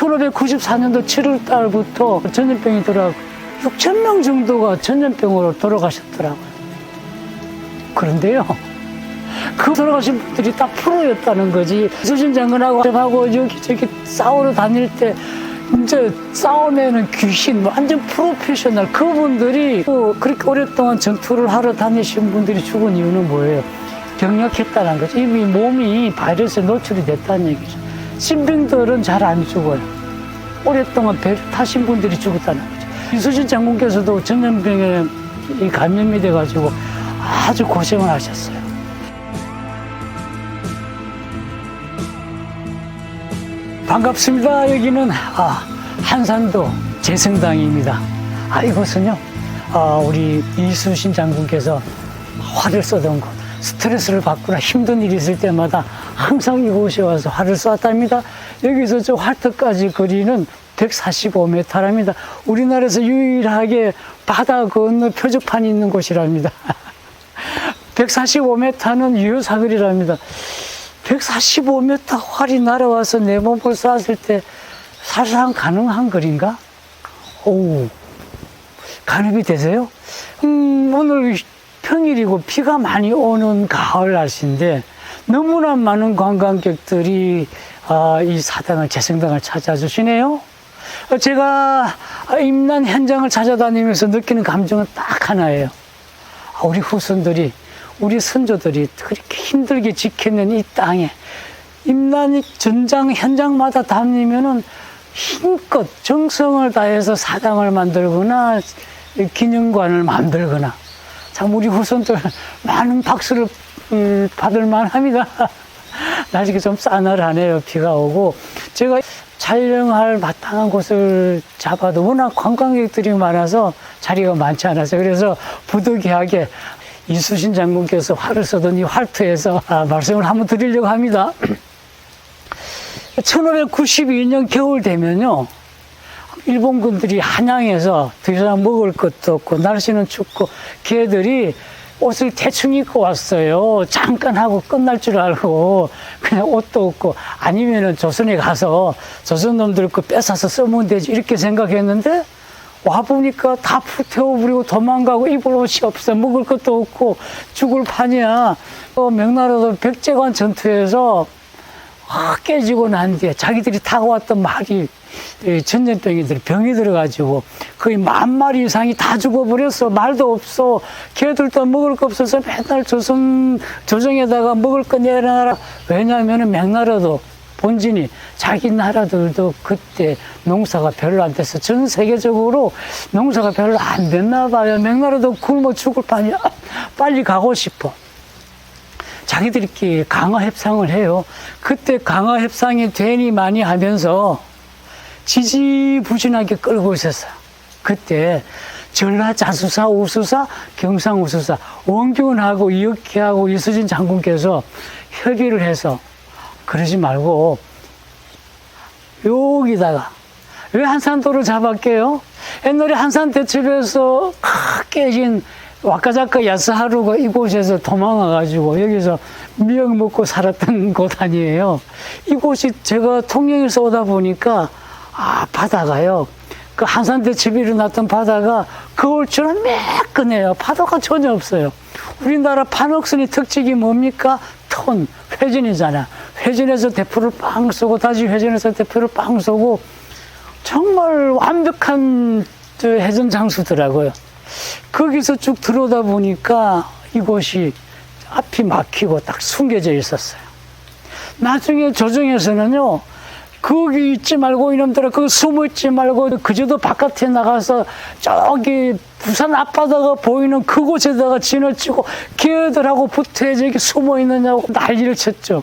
1594년도 7월 달부터 전염병이 돌아가고 6,000명 정도가 전염병으로 돌아가셨더라고요. 그런데요, 그 돌아가신 분들이 다 프로였다는 거지. 이수진 장군하고 여기저기 싸우러 다닐 때 이제 싸움에는 귀신, 완전 프로페셔널 그분들이 그렇게 오랫동안 전투를 하러 다니신 분들이 죽은 이유는 뭐예요? 병약했다는 거죠. 이미 몸이 바이러스에 노출이 됐다는 얘기죠. 신병들은 잘 안 죽어요. 오랫동안 배를 타신 분들이 죽었다는 거죠. 이수진 장군께서도 전염병에 감염이 돼가지고 아주 고생을 하셨어요. 반갑습니다. 여기는 한산도 재성당입니다. 이곳은요, 우리 이수신 장군께서 활을 쏘던 곳, 스트레스를 받거나 힘든 일이 있을 때마다 항상 이곳에 와서 활을 쏘았답니다. 여기서 저 활터까지 거리는 145m랍니다. 우리나라에서 유일하게 바다 건너 표적판이 있는 곳이랍니다. 145m는 유효사거리랍니다. 145m 활이 날아와서 내 몸을 쐈을 때 사실상 가능한 거리인가? 가늠이 되세요? 오늘 평일이고 비가 많이 오는 가을 날씨인데 너무나 많은 관광객들이 이 사당을, 재성당을 찾아주시네요. 제가 임난 현장을 찾아다니면서 느끼는 감정은 딱 하나예요. 우리 후손들이, 우리 선조들이 그렇게 힘들게 지켜낸 이 땅에 임난 전장 현장마다 다니면은 힘껏 정성을 다해서 사당을 만들거나 기념관을 만들거나, 참 우리 후손들 많은 박수를 받을 만합니다. 날씨가 좀 싸늘하네요. 비가 오고. 제가 촬영할 마땅한 곳을 잡아도 워낙 관광객들이 많아서 자리가 많지 않았어요. 그래서 부득이하게 이수신 장군께서 활을 쏘던 이 활터에서 말씀을 한번 드리려고 합니다. 1592년 겨울 되면요, 일본군들이 한양에서 더 이상 먹을 것도 없고 날씨는 춥고 개들이 옷을 대충 입고 왔어요. 잠깐 하고 끝날 줄 알고 그냥 옷도 없고, 아니면은 조선에 가서 조선 놈들 거 뺏어서 써면 되지 이렇게 생각했는데 와보니까 다 불태워버리고 도망가고 입을 옷이 없어. 먹을 것도 없고 죽을 판이야. 명나라도 백제관 전투에서 깨지고 난 뒤에 자기들이 타고 왔던 말이 전염병이들 병이 들어가지고 거의 10,000마리 이상이 다 죽어버렸어. 말도 없어. 걔들도 먹을 거 없어서 맨날 조정에다가 먹을 거 내놔라. 왜냐하면 명나라도 본진이 자기 나라들도 그때 농사가 별로 안 됐어. 전 세계적으로 농사가 별로 안 됐나 봐요. 명나라도 굶어 죽을 판이야. 빨리 가고 싶어. 자기들끼리 강화 협상을 해요. 그때 강화 협상이 되니 많이 하면서 지지부진하게 끌고 있었어요. 그때 전라 자수사, 우수사, 경상 우수사, 원균하고 이혁희하고 이수진 장군께서 협의를 해서 그러지 말고 여기다가 왜 한산도를 잡았게요? 옛날에 한산대첩에서 깨진 와카자카 야스하루가 이곳에서 도망와가지고 여기서 미역 먹고 살았던 곳 아니에요. 이곳이 제가 통영에서 오다 보니까 바다가요, 그 한산대첩이 일어났던 바다가 거울처럼 매끈해요. 파도가 전혀 없어요. 우리나라 판옥선의 특징이 뭡니까? 톤, 회전이잖아. 회전해서 대포를 빵 쏘고 다시 회전해서 대포를 빵 쏘고 정말 완벽한 회전 장수더라고요. 거기서 쭉 들어오다 보니까 이곳이 앞이 막히고 딱 숨겨져 있었어요. 나중에 조정에서는요, 거기 있지 말고 이놈들아 거기 숨어 있지 말고 그저도 바깥에 나가서 저기 부산 앞바다가 보이는 그곳에다가 진을 치고 걔들하고 붙어 저기 숨어 있느냐고 난리를 쳤죠.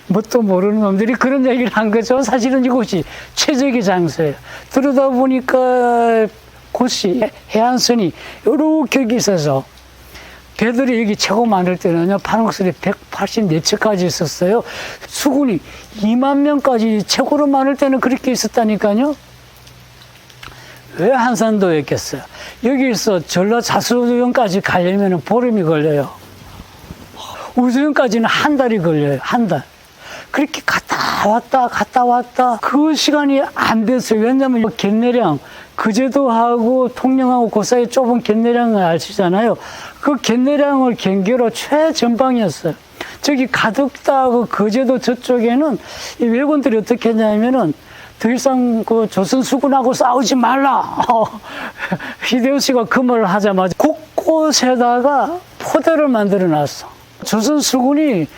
뭣도 모르는 놈들이 그런 얘기를 한 거죠. 사실은 이곳이 최적의 장소예요. 들어다 보니까 곳이 해안선이 이렇게 여기 있어서 배들이 여기 최고 많을 때는요, 판옥선이 184척까지 있었어요. 수군이 20,000명까지 최고로 많을 때는 그렇게 있었다니까요. 왜 한산도였겠어요? 여기서 전라 자수정까지 가려면 보름이 걸려요. 우수정까지는 한 달이 걸려요. 한 달. 그렇게 갔다 왔다. 그 시간이 안 됐어요. 왜냐면 갯내량, 그제도하고 통영하고 그 사이 좁은 갯내량을 아시잖아요. 그 갯내량을 경계로 최전방이었어요. 저기 가덕다하고 거제도 저쪽에는 이 왜군들이 어떻게 했냐면은 더 이상 그 조선 수군하고 싸우지 말라. 히데요시가 그 말을 하자마자 곳곳에다가 포대를 만들어 놨어. 조선 수군이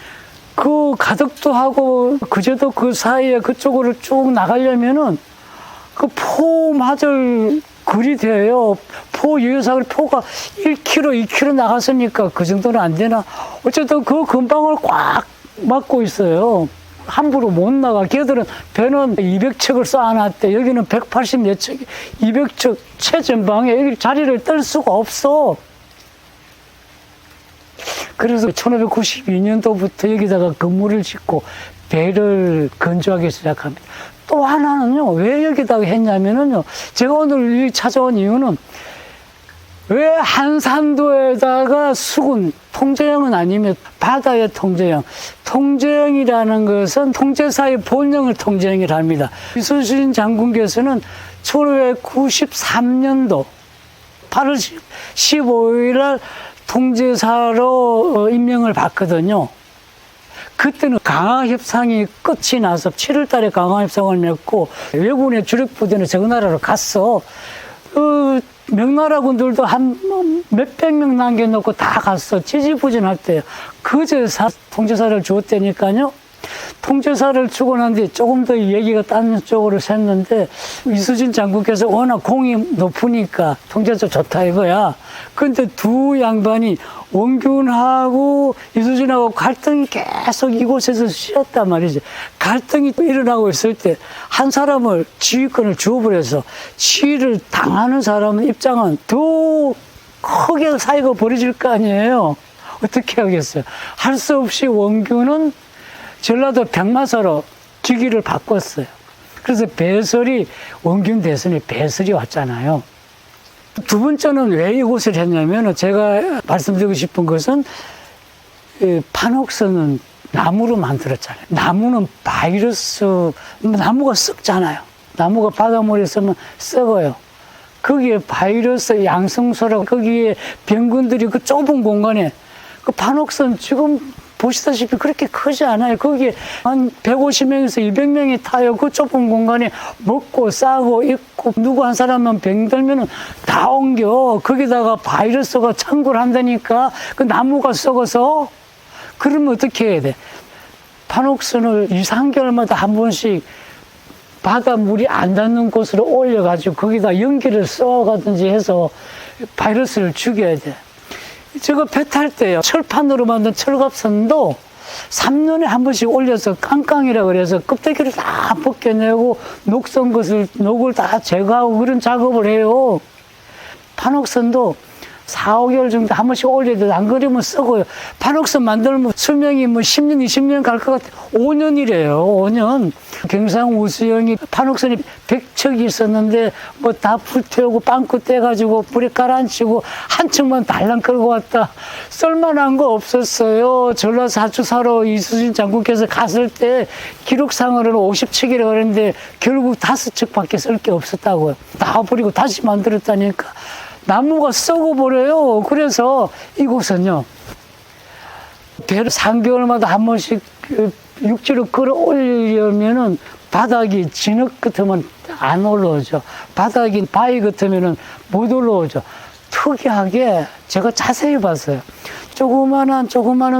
그 가덕도하고 거제도 그 사이에 그쪽으로 쭉 나가려면은 그 포마저 거리 돼요. 포 유효사거리 포가 1km, 2km 나갔으니까 그 정도는 안 되나. 어쨌든 그 근방을 꽉 막고 있어요. 함부로 못 나가. 걔들은 배는 200척을 쌓아놨대. 여기는 180몇 척, 200척 최전방에 여기 자리를 뜰 수가 없어. 그래서 1592년도부터 여기다가 건물을 짓고 배를 건조하기 시작합니다. 또 하나는요, 왜 여기다가 했냐면은요, 제가 오늘 여기 찾아온 이유는 왜 한산도에다가 수군, 통제령은 아니면 바다의 통제령. 통제령이라는 것은 통제사의 본령을 통제령이라 합니다. 이순신 장군께서는 1593년도 8월 15일 날 통제사로 임명을 받거든요. 그때는 강화협상이 끝이 나서 7월 달에 강화협상을 맺고 왜군의 주력부대는 저 나라로 갔어. 명나라군들도 한 몇백 명 남겨놓고 다 갔어. 지지부진할 때요. 그제 통제사를 주었다니까요. 통제사를 주고 난 뒤에 조금 더 얘기가 딴 쪽으로 샜는데 이수진 장군께서 워낙 공이 높으니까 통제사 좋다 이거야. 근데 두 양반이 원균하고 이수진하고 갈등이 계속 이곳에서 쉬었단 말이지. 갈등이 일어나고 있을 때 한 사람을 지휘권을 주어버려서 지휘를 당하는 사람의 입장은 더 크게 사이가 벌어질 거 아니에요. 어떻게 하겠어요. 할 수 없이 원균은 전라도 백마사로 직위를 바꿨어요. 그래서 배설이 원균 대선에 배설이 왔잖아요. 두 번째는 왜 이곳을 했냐면 제가 말씀드리고 싶은 것은 판옥선은 나무로 만들었잖아요. 나무는 바이러스, 나무가 썩잖아요. 나무가 바닷물에 있으면 썩어요. 거기에 바이러스 양성소라고 거기에 병균들이 그 좁은 공간에 그 판옥선 지금 보시다시피 그렇게 크지 않아요. 거기에 한 150명에서 200명이 타요. 그 좁은 공간에 먹고 싸고 입고 누구 한 사람만 병 들면은 다 옮겨. 거기다가 바이러스가 창궐 한다니까. 그 나무가 썩어서 그러면 어떻게 해야 돼? 판옥선을 2, 3개월마다 한 번씩 바닷물이 안 닿는 곳으로 올려가지고 거기다 연기를 쏘아가든지 해서 바이러스를 죽여야 돼. 저거 배 탈 때요. 철판으로 만든 철갑선도 3년에 한 번씩 올려서 깡깡이라 그래서 껍데기를 다 벗겨내고 녹슨 것을, 녹을 다 제거하고 그런 작업을 해요. 판옥선도 4, 5개월 정도 한 번씩 올려야 돼. 안 그러면 썩어요. 판옥선 만들면 수명이 뭐 10년, 20년 갈 것 같아. 5년이래요. 5년. 경상 우수영이 판옥선이 100척이 있었는데 뭐 다 불태우고 빵꾸 떼가지고 불에 가라앉히고 한 척만 달랑 끌고 왔다. 쓸만한 거 없었어요. 전라 사주사로 이수진 장군께서 갔을 때 기록상으로는 50척이라고 그랬는데 결국 5척밖에 쓸 게 없었다고요. 다 버리고 다시 만들었다니까. 나무가 썩어버려요. 그래서 이곳은요, 배를 3개월마다 한 번씩 육지로 끌어올리려면은 바닥이 진흙 같으면 안 올라오죠. 바닥이 바위 같으면은 못 올라오죠. 특이하게 제가 자세히 봤어요. 조그마한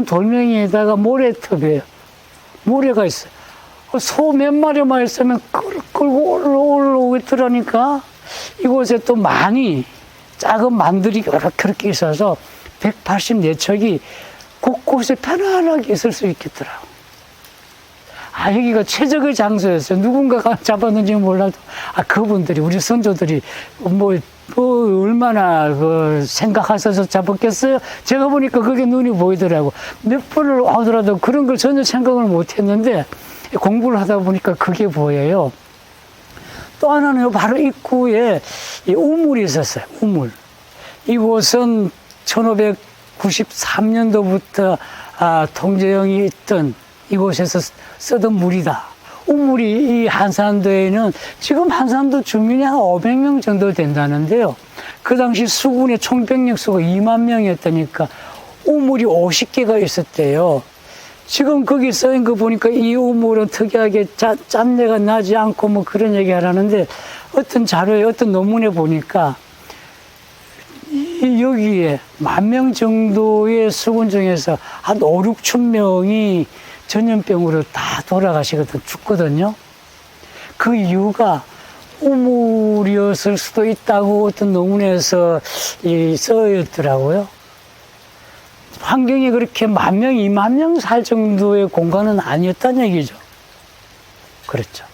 돌멩이에다가 모래톱이에요. 모래가 있어요. 소 몇 마리만 있으면 끌고 올라오고 있더라니까. 이곳에 또 많이 작은 만들이 그렇게 있어서 184척이 곳곳에 편안하게 있을 수 있겠더라고. 아, 여기가 최적의 장소였어요. 누군가가 잡았는지 몰라도, 그분들이, 우리 선조들이, 얼마나 생각하셔서 잡았겠어요? 제가 보니까 그게 눈이 보이더라고. 몇 번을 하더라도 그런 걸 전혀 생각을 못 했는데, 공부를 하다 보니까 그게 보여요. 또 하나는 바로 입구에 이 우물이 있었어요. 우물. 이곳은 1593년도부터 통제령이 있던 이곳에서 쓰던 물이다. 우물이 이 한산도에는 지금 한산도 주민이 한 500명 정도 된다는데요. 그 당시 수군의 총병력 수가 2만 명이었다니까 우물이 50개가 있었대요. 지금 거기 써있는 거 보니까 이 우물은 특이하게 짠내가 나지 않고 뭐 그런 얘기 하라는데 어떤 자료에 어떤 논문에 보니까 여기에 10,000명 정도의 수군 중에서 한 5, 6천 명이 전염병으로 다 돌아가시거든, 죽거든요. 그 이유가 우물이었을 수도 있다고 어떤 논문에서 써있더라고요. 환경이 그렇게 10,000명, 20,000명 살 정도의 공간은 아니었다는 얘기죠. 그렇죠.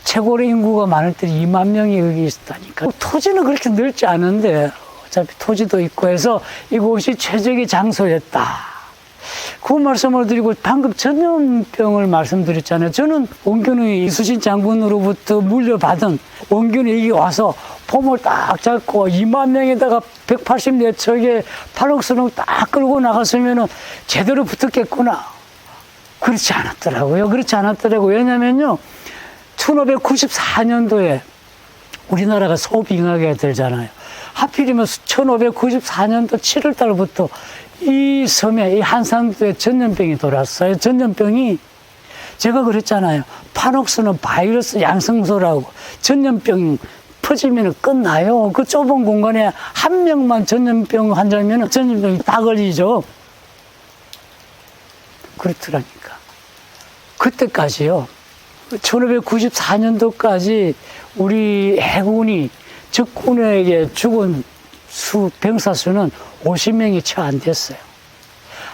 최고로 인구가 많을 때 20,000명이 여기 있었다니까. 토지는 그렇게 넓지 않은데 어차피 토지도 있고 해서 이곳이 최적의 장소였다. 그 말씀을 드리고 방금 전염병을 말씀드렸잖아요. 저는 원균의 이수신 장군으로부터 물려받은 원균이 여기 와서 폼을 딱 잡고 2만 명에다가 184척의 파록선을 딱 끌고 나갔으면 제대로 붙었겠구나. 그렇지 않았더라고요. 그렇지 않았더라고요. 왜냐면요. 1594년도에 우리나라가 소빙하게 되잖아요. 하필이면 1594년도 7월 달부터 이 섬에, 이 한산도에 전염병이 돌았어요. 전염병이, 제가 그랬잖아요. 파녹스는 바이러스 양성소라고. 전염병 퍼지면 끝나요. 그 좁은 공간에 한 명만 전염병 환자면 전염병이 다 걸리죠. 그렇더라니까. 그때까지요. 1594년도까지 우리 해군이 적군에게 죽은 병사 수는 50명이 채 안 됐어요.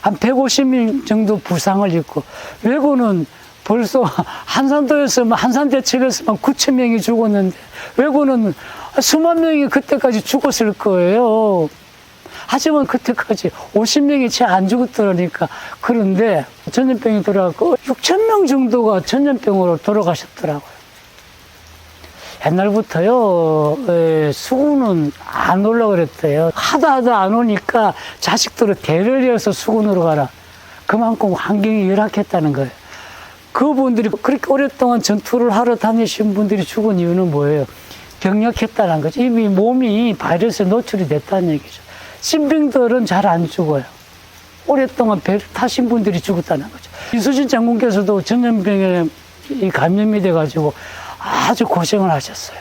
한 150명 정도 부상을 입고, 외국은 벌써 한산도에서만, 한산대첩에서만 9,000명이 죽었는데, 외국은 수만 명이 그때까지 죽었을 거예요. 하지만 그때까지 50명이 채 안 죽었더라니까. 그런데 전염병이 돌아가고 6,000명 정도가 전염병으로 돌아가셨더라고요. 옛날부터요, 수군은 안 오려고 그랬대요. 하다 안 오니까 자식들을 대를 이어서 수군으로 가라. 그만큼 환경이 열악했다는 거예요. 그분들이 그렇게 오랫동안 전투를 하러 다니신 분들이 죽은 이유는 뭐예요? 병약했다는 거죠. 이미 몸이 바이러스에 노출이 됐다는 얘기죠. 신병들은 잘 안 죽어요. 오랫동안 배를 타신 분들이 죽었다는 거죠. 이수진 장군께서도 전염병에 감염이 돼가지고 아주 고생을 하셨어요.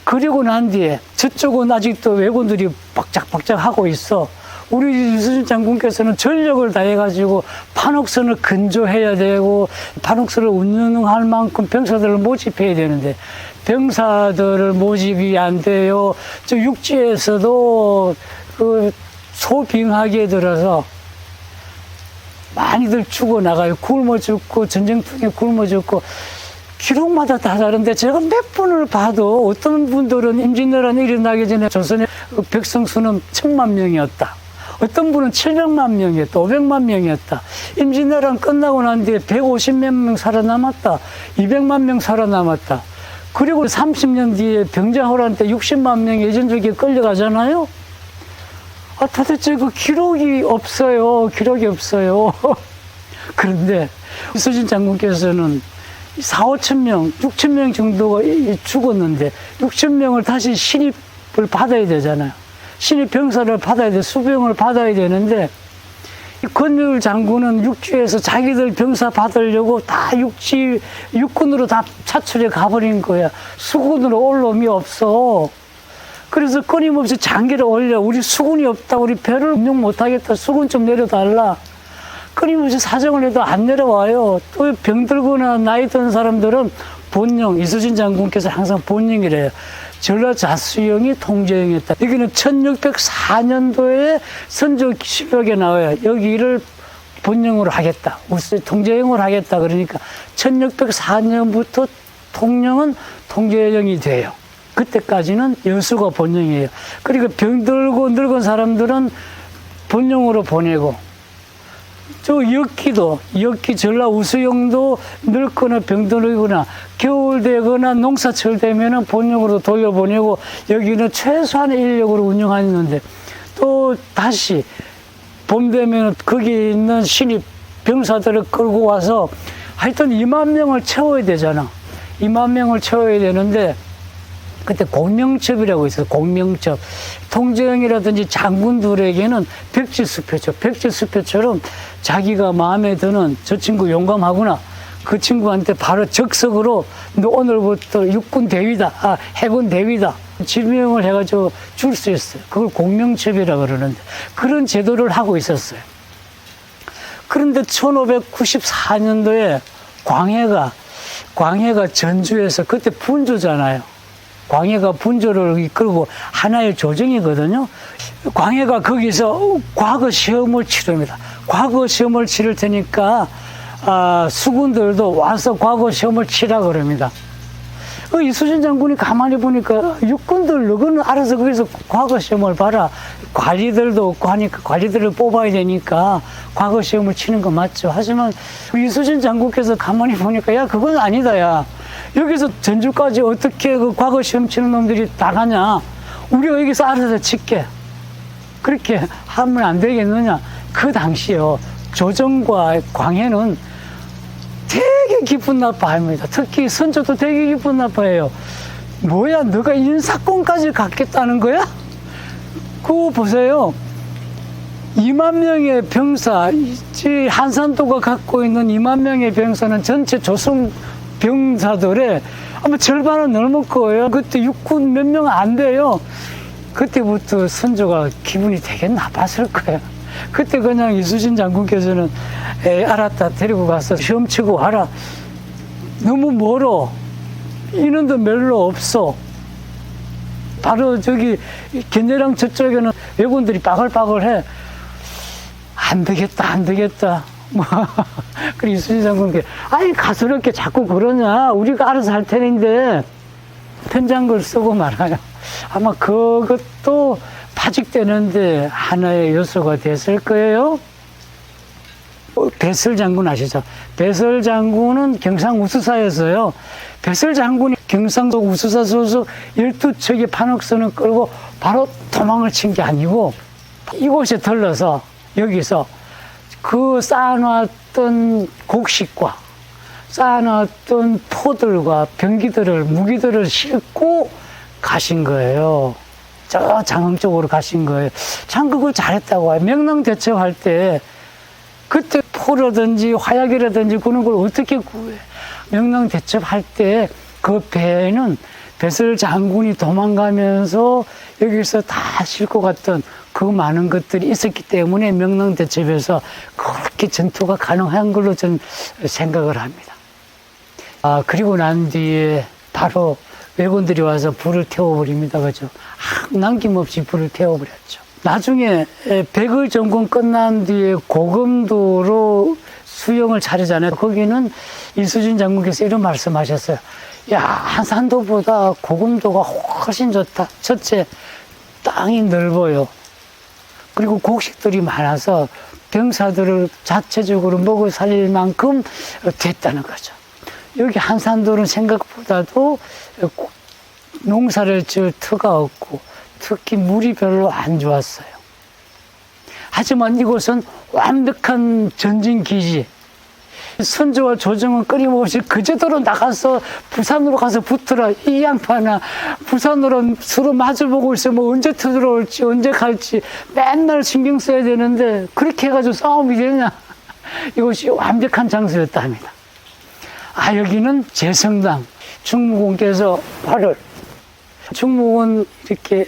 그리고 난 뒤에 저쪽은 아직도 왜군들이 박작박작 하고 있어. 우리 이수진 장군께서는 전력을 다해가지고 판옥선을 근조해야 되고 판옥선을 운영할 만큼 병사들을 모집해야 되는데 병사들을 모집이 안 돼요. 저 육지에서도 그 소빙하게 들어서 많이들 죽어나가요. 굶어 죽고 전쟁통에 굶어 죽고 기록마다 다 다른데 제가 몇 번을 봐도 어떤 분들은 임진왜란 일어나기 전에 조선의 백성 수는 1,000만 명이었다. 어떤 분은 700만 명이었다. 500만 명이었다. 임진왜란 끝나고 난 뒤에 150몇 명 살아남았다. 200만 명 살아남았다. 그리고 30년 뒤에 병자호란 때 60만 명이 예전적에 끌려가잖아요. 도대체 그 기록이 없어요. 기록이 없어요. 그런데 이수진 장군께서는 4, 5천 명, 6천 명 정도가 죽었는데 6천 명을 다시 신입을 받아야 되잖아요. 신입 병사를 받아야 돼, 수병을 받아야 되는데 권율 장군은 육지에서 자기들 병사 받으려고 다 육군으로 다 차출해 가버린 거야. 수군으로 올 놈이 없어. 그래서 끊임없이 장기를 올려. 우리 수군이 없다. 우리 배를 운영 못하겠다. 수군 좀 내려달라. 끊임없이 사정을 해도 안 내려와요. 또 병들거나 나이 든 사람들은 본령, 이수진 장군께서 항상 본령이래요. 전라자수영이 통제령이었다. 여기는 1604년도에 선조십역에 나와요. 여기를 본령으로 하겠다. 통제령으로 하겠다. 그러니까 1604년부터 통령은 통제령이 돼요. 그때까지는 여수가 본령이에요. 그리고 병들고 늙은 사람들은 본령으로 보내고, 저 역기 전라 우수영도 늙거나 병들거나 겨울 되거나 농사철 되면은 본령으로 돌려보내고, 여기는 최소한의 인력으로 운영하는데 또 다시 봄 되면 거기 있는 신입 병사들을 끌고 와서 하여튼 2만 명을 채워야 되잖아. 2만 명을 채워야 되는데 그때 공명첩이라고 있어요. 공명첩. 통정이라든지 장군들에게는 백지수표죠. 백지수표처럼 자기가 마음에 드는 저 친구 용감하구나. 그 친구한테 바로 적석으로 너 오늘부터 육군 대위다. 해군 대위다. 지명을 해가지고 줄 수 있어요. 그걸 공명첩이라고 그러는데 그런 제도를 하고 있었어요. 그런데 1594년도에 광해가 전주에서 그때 분조잖아요. 광해가 분조를 이끌고 하나의 조정이거든요. 광해가 거기서 과거 시험을 치릅니다. 과거 시험을 치를 테니까 수군들도 와서 과거 시험을 치라 그럽니다. 이수진 장군이 가만히 보니까 육군들 너는 알아서 거기서 과거 시험을 봐라. 관리들도 없고 하니까 관리들을 뽑아야 되니까 과거 시험을 치는 거 맞죠. 하지만 이수진 장군께서 가만히 보니까 야 그건 아니다 야. 여기서 전주까지 어떻게 그 과거 시험 치는 놈들이 다 가냐. 우리가 여기서 알아서 칠게. 그렇게 하면 안 되겠느냐. 그 당시요 조정과 광해는 되게 기분 나빠합니다. 특히 선조도 되게 기분 나빠해요. 뭐야 너가 인사권까지 갖겠다는 거야? 그거 보세요. 2만 명의 병사, 한산도가 갖고 있는 2만 명의 병사는 전체 조선 병사들의 아마 절반은 넘을 거예요. 그때 육군 몇 명 안 돼요. 그때부터 선조가 기분이 되게 나빴을 거예요. 그때 그냥 이수진 장군께서는 알았다 데리고 가서 시험 치고 와라. 너무 멀어. 인원도 별로 없어. 바로 저기 견제랑 저쪽에는 왜군들이 빠글빠글해. 안 되겠다. 뭐 그리고 이수진 장군께 아니 가스럽게 자꾸 그러냐. 우리가 알아서 할 테는데 편장글 쓰고 말아요. 아마 그것도 파직되는데 하나의 요소가 됐을 거예요. 배설 장군 아시죠? 배설 장군은 경상우수사였어요. 배설 장군이 경상도 우수사 소속 12척의 판옥선을 끌고 바로 도망을 친 게 아니고 이곳에 들러서 여기서 그 쌓아놨던 곡식과 쌓아놨던 포들과 병기들을 무기들을 싣고 가신 거예요. 저 장흥 쪽으로 가신 거예요. 참 그걸 잘했다고 해요. 명랑 대첩할 때 그때 포라든지 화약이라든지 그런 걸 어떻게 구해. 명랑 대첩할 때 그 배에는 배설 장군이 도망가면서 여기서 다 싣고 갔던 그 많은 것들이 있었기 때문에 명랑 대첩에서 그렇게 전투가 가능한 걸로 저는 생각을 합니다. 그리고 난 뒤에 바로 왜군들이 와서 불을 태워버립니다. 그죠? 남김없이 불을 태워버렸죠. 나중에 백의 정권 끝난 뒤에 고금도로 수영을 차리잖아요. 거기는 이수진 장군께서 이런 말씀하셨어요. 야, 한산도보다 고금도가 훨씬 좋다. 첫째, 땅이 넓어요. 그리고 곡식들이 많아서 병사들을 자체적으로 먹어 살릴 만큼 됐다는 거죠. 여기 한산도는 생각보다도 농사를 지을 터가 없고 특히 물이 별로 안 좋았어요. 하지만 이곳은 완벽한 전진기지. 선조와 조정은 끊임없이 그제대로 나가서 부산으로 가서 붙어라. 이 양파나 부산으로 서로 마주보고 있으면 언제 터들어올지 언제 갈지 맨날 신경 써야 되는데 그렇게 해가지고 싸움이 되냐. 이곳이 완벽한 장소였다 합니다. 여기는 제성당. 충무공께서 화를 충무공 이렇게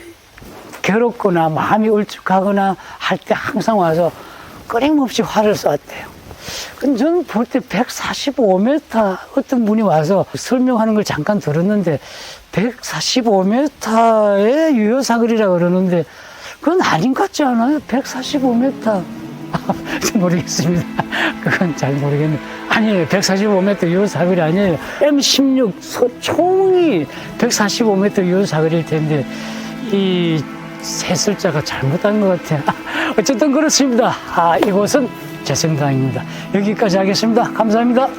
괴롭거나 마음이 울적하거나 할 때 항상 와서 끊임없이 화를 쐈대요. 근데 저는 볼 때 145m 어떤 분이 와서 설명하는 걸 잠깐 들었는데 145m의 유효사거리라고 그러는데 그건 아닌 것 같지 않아요? 145m. 모르겠습니다. 그건 잘 모르겠네요. 아니에요. 145m 유효사거리 아니에요. M16 총이 145m 유효사거리일 텐데 이 해설자가 잘못한 것 같아요. 어쨌든 그렇습니다. 이곳은 제성당입니다. 여기까지 하겠습니다. 감사합니다.